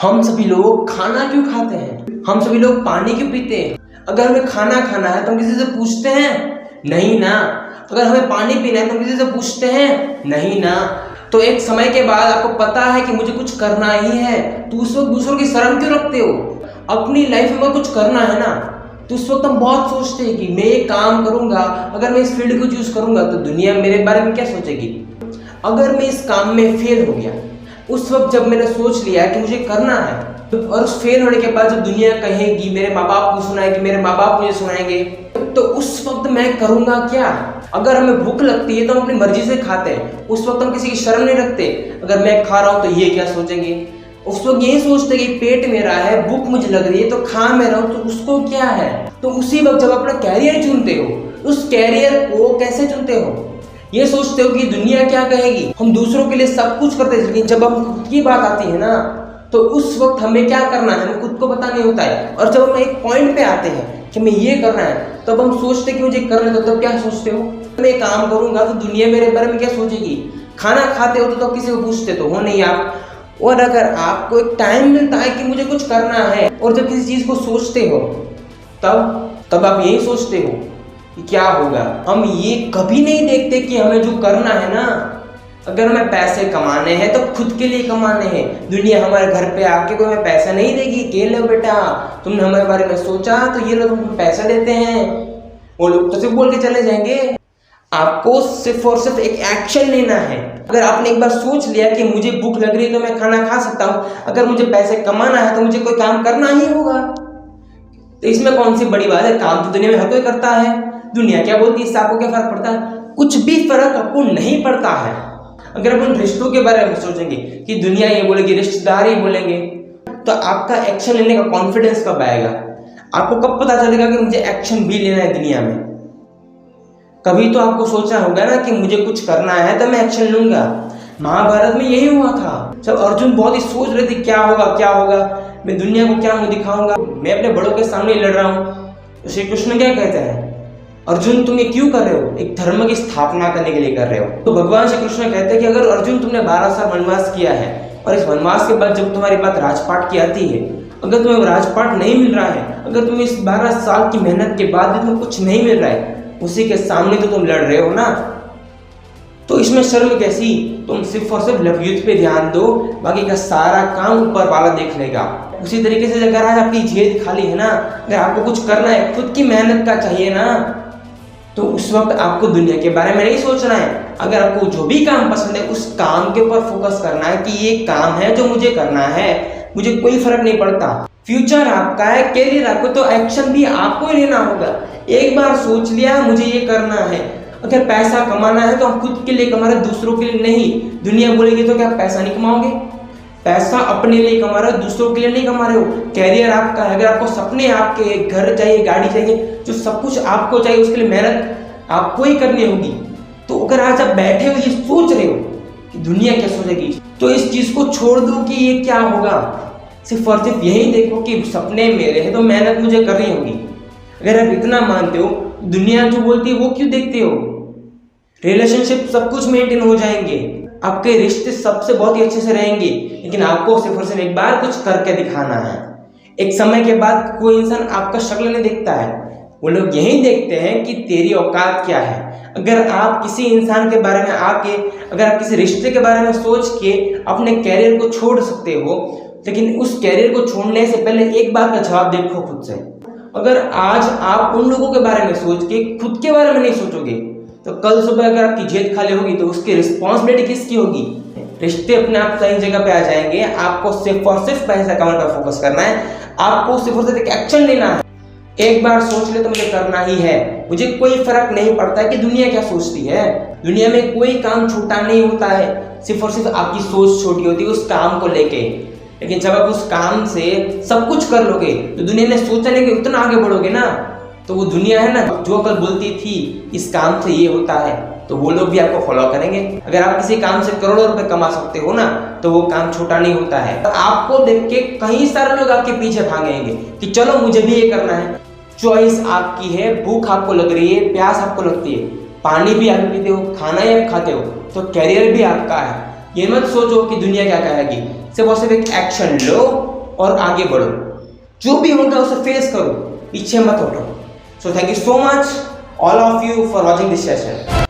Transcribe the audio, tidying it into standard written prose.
हम सभी लोग खाना क्यों खाते हैं? हम सभी लोग पानी क्यों पीते हैं? अगर हमें खाना खाना है तो हम किसी से पूछते हैं? नहीं ना। अगर हमें पानी पीना है तो हम किसी से पूछते हैं? नहीं ना। तो एक समय के बाद आपको पता है कि मुझे कुछ करना ही है, तो उस वक्त दूसरों की शर्म क्यों रखते हो? अपनी लाइफ में कुछ करना है ना, तो उस वक्त हम बहुत सोचते हैं कि मैं ये काम करूंगा, अगर मैं इस फील्ड को चूज करूंगा तो दुनिया मेरे बारे में क्या सोचेगी। अगर मैं इस काम में फेल हो गया, उस वक्त जब मैंने सोच लिया कि मुझे करना है, और उस फेल होने के बाद जब दुनिया कहेगी, मेरे माँ बाप को सुनाएगी, मेरे माँ बाप मुझे सुनाएंगे, तो उस वक्त मैं करूंगा क्या? अगर हमें भूख लगती है तो हम अपनी मर्जी से खाते हैं, उस वक्त हम किसी की शर्म नहीं रखते। अगर मैं खा रहा हूँ तो ये क्या सोचेंगे, उस वक्त यही सोचते कि पेट मेरा है, भूख मुझे लग रही है तो खा मैं रहा हूँ, तो उसको क्या है। तो उसी वक्त जब अपना कैरियर चुनते हो, उस कैरियर को कैसे चुनते हो? ये सोचते हो कि दुनिया क्या कहेगी। हम दूसरों के लिए सब कुछ करते हैं, लेकिन जब हम खुद की बात आती है ना, तो उस वक्त हमें क्या करना है हमें खुद को पता नहीं होता है। और जब हम एक पॉइंट पे आते हैं कि हमें ये करना है, तब हम सोचते कि मुझे करना है, तो तब क्या सोचते हो? मैं काम करूंगा तो दुनिया मेरे बारे में क्या सोचेगी। खाना खाते हो तो किसी को पूछते तो हो नहीं आप। और अगर आपको एक टाइम मिलता है कि मुझे कुछ करना है, और जब किसी चीज को सोचते हो, तब आप यही सोचते हो कि क्या होगा। हम ये कभी नहीं देखते कि हमें जो करना है ना, अगर हमें पैसे कमाने हैं तो खुद के लिए कमाने हैं। दुनिया हमारे घर पे आके कोई हमें पैसा नहीं देगी कि लो बेटा तुमने हमारे बारे में सोचा तो ये लोग तुमको पैसा देते हैं। वो लोग तो सिर्फ बोल के चले जाएंगे। आपको सिर्फ और सिर्फ एक एक्शन लेना है। अगर आपने एक बार सोच लिया कि मुझे भूख लग रही है तो मैं खाना खा सकता हूँ, अगर मुझे पैसे कमाना है तो मुझे कोई काम करना ही होगा, तो इसमें कौन सी बड़ी बात है। काम तो दुनिया में हर कोई करता है। दुनिया क्या बोलती है इससे आपको क्या फर्क पड़ता है? कुछ भी फर्क आपको नहीं पड़ता है। अगर अपन रिश्तों के बारे में सोचेंगे कि दुनिया ये बोलेगी, रिश्तेदार ही बोलेंगे, तो आपका एक्शन लेने का कॉन्फिडेंस कब आएगा? आपको कब पता चलेगा कि मुझे एक्शन भी लेना है दुनिया में? कभी तो आपको सोचना होगा ना कि मुझे कुछ करना है तो मैं एक्शन लूंगा। महाभारत में यही हुआ था। जब अर्जुन बहुत ही सोच रहे थे क्या होगा क्या होगा, मैं दुनिया को क्या मुंह दिखाऊंगा, मैं अपने बड़ों के सामने लड़ रहा हूँ, तो श्री कृष्ण क्या कहते हैं, अर्जुन तुम ये क्यों कर रहे हो? एक धर्म की स्थापना करने के लिए कर रहे हो। तो भगवान श्री कृष्ण कहते हैं कि अगर अर्जुन तुमने 12 साल वनवास किया है, और इस वनवास के बाद जब तुम्हारी बात राजपाट की आती है, अगर तुम्हें राजपाट नहीं मिल रहा है, अगर तुम्हें इस 12 साल की मेहनत के बाद भी तुम्हें कुछ नहीं मिल रहा है, उसी के सामने तो तुम लड़ रहे हो ना, तो इसमें शर्म कैसी? तुम सिर्फ और सिर्फ लव युद्ध पे ध्यान दो, बाकी का सारा काम ऊपर वाला देख लेगा। उसी तरीके से अगर आज आपकी जेब खाली है ना, अगर आपको कुछ करना है, खुद की मेहनत का चाहिए ना, तो उस वक्त आपको दुनिया के बारे में नहीं सोचना है। अगर आपको जो भी काम पसंद है उस काम के ऊपर फोकस करना है कि ये काम है जो मुझे करना है, मुझे कोई फर्क नहीं पड़ता। फ्यूचर आपका है, कैरियर आपको, तो एक्शन भी आपको ही लेना होगा। एक बार सोच लिया मुझे ये करना है, अगर पैसा कमाना है तो हम खुद के लिए कमा रहे, दूसरों के लिए नहीं। दुनिया बोलेगी तो क्या पैसा नहीं कमाओगे? पैसा अपने लिए कमा रहे हो, दूसरों के लिए नहीं कमा रहे हो। कैरियर आपका है, अगर आपको सपने आपके, घर चाहिए, गाड़ी चाहिए, जो सब कुछ आपको चाहिए, उसके लिए मेहनत आपको ही करनी होगी। तो अगर आज आप बैठे हो ये सोच रहे हो कि दुनिया क्या सोचेगी, तो इस चीज को छोड़ दो कि ये क्या होगा। सिर्फ और सिर्फ यही देखो कि सपने मेरे हैं तो मेहनत मुझे करनी होगी। अगर आप इतना मानते हो, दुनिया जो बोलती है वो क्यों देखते हो? रिलेशनशिप सब कुछ मेंटेन हो जाएंगे, आपके रिश्ते सबसे बहुत ही अच्छे से रहेंगे, लेकिन आपको सिर्फ और सिर्फ एक बार कुछ करके दिखाना है। एक समय के बाद कोई इंसान आपका शक्ल नहीं देखता है, वो लोग यही देखते हैं कि तेरी औकात क्या है। अगर आप किसी इंसान के बारे में आके, अगर आप किसी रिश्ते के बारे में सोच के अपने कैरियर को छोड़ सकते हो, लेकिन उस कैरियर को छोड़ने से पहले एक बात का जवाब देखो खुद से। अगर आज आप उन लोगों के बारे में सोच के खुद के बारे में नहीं सोचोगे, तो कल सुबह अगर आपकी जेब खाली होगी तो उसकी रिस्पॉन्सिबिलिटी किसकी होगी? रिश्ते अपने आप सही जगह पे आ जाएंगे। आपको सिर्फ और सिर्फ पैसा कमाने पर फोकस करना है, आपको सिर्फ और सिर्फ एक एक्शन लेना है। एक बार सोच ले तो मुझे करना ही है, मुझे कोई फर्क नहीं पड़ता है कि दुनिया क्या सोचती है। दुनिया में कोई काम छोटा नहीं होता है, सिर्फ और सिर्फ आपकी सोच छोटी होती है उस काम को लेके। लेकिन जब आप उस काम से सब कुछ कर लोगे, तो दुनिया ने सोचा नहीं कि उतना आगे बढ़ोगे ना, तो वो दुनिया है ना जो कल बोलती थी इस काम से ये होता है, तो वो लोग भी आपको फॉलो करेंगे। अगर आप किसी काम से करोड़ों रुपए कमा सकते हो ना, तो वो काम छोटा नहीं होता है। तो आपको देख के कई सारे लोग आपके पीछे भागेंगे कि चलो मुझे भी ये करना है। चॉइस आपकी है, भूख आपको लग रही है, प्यास आपको लगती है, पानी भी आप पीते हो, खाना ही आप खाते हो, तो कैरियर भी आपका है। ये मत सोचो कि दुनिया क्या कहेगी, सिर्फ और सिर्फ एक एक्शन लो और आगे बढ़ो, जो भी होगा उसे फेस करो, पीछे मत हटो। So thank you so much all of you for watching this session.